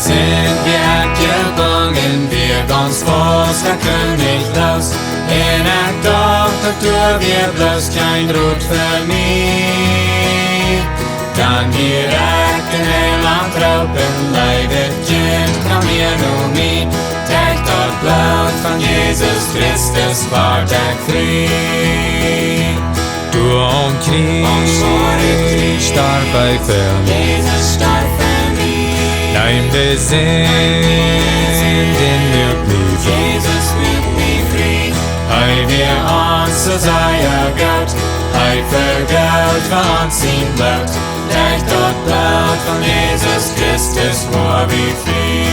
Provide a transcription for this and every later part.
sind wir abgebungen, wir ganz froh, der König los. In der Tochter tue wir bloß kein Rot für mich. Dann direkt in Heiland raupen, leidet Kind, komm hier nur mit. Derch Daut Bloot von Jesus Christus, war der Krieg. Door Krieg, starb bei Fern. Jesus starb für mich. Nein, wir sind in wirklich. Jesus wird mich frei. Hei wir uns so sei Gott, hei für Gott war uns sein Blut. Derch Daut Bloot von Jesus Christus, war wie frei.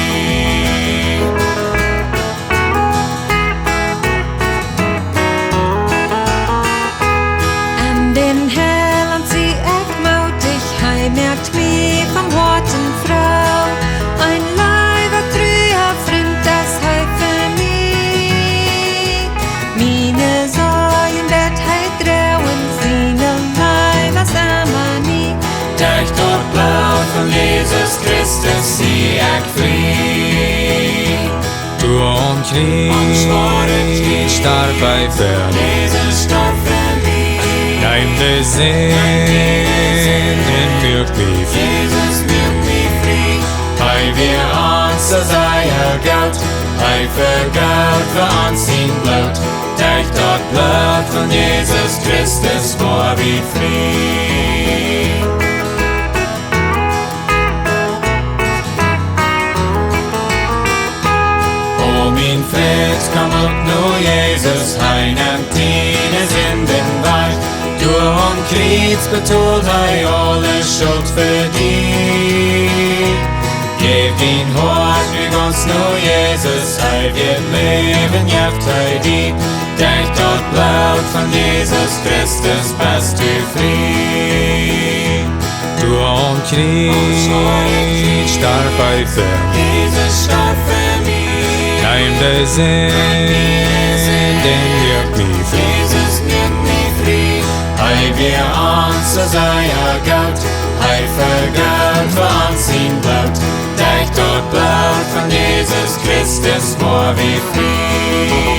Den Heiland sie echt mutig, hei merkt mich vom harten Frau. Ein leiber treuer Freund, das hei für mich. Meine Sorgen wird hei trauen, seine Leiber sammer nie. Derch Daut Bloot von Jesus Christus, sie echt frei. Door Krieg, starb bei Fern. Jesus starb für mich. Nein, wir sind in wirklich. Jesus wird mich frei. Hei wir uns so sei Gott, hei für Gott war uns sein Blut. Derch Daut Bloot von Jesus Christus, war wie frei. O mein Freund, komm up nur Jesus, hei nimmt Tines in den Wald. Door Krieg betont hei alle Schuld für dich. Gib dein Hort wie ganz nur Jesus, hei wird leben, jeft hei die. Derch Daut Bloot von Jesus Christus, bist du frei. Door Krieg, starb bei Fern. Jesus starb für mich. Nein, wir sind in wirklich. Jesus wird mich frei. Hei wir uns so sei Gott, hei für Gott war uns sein Blut. Derch Daut Bloot von Jesus Christus, war wie frei.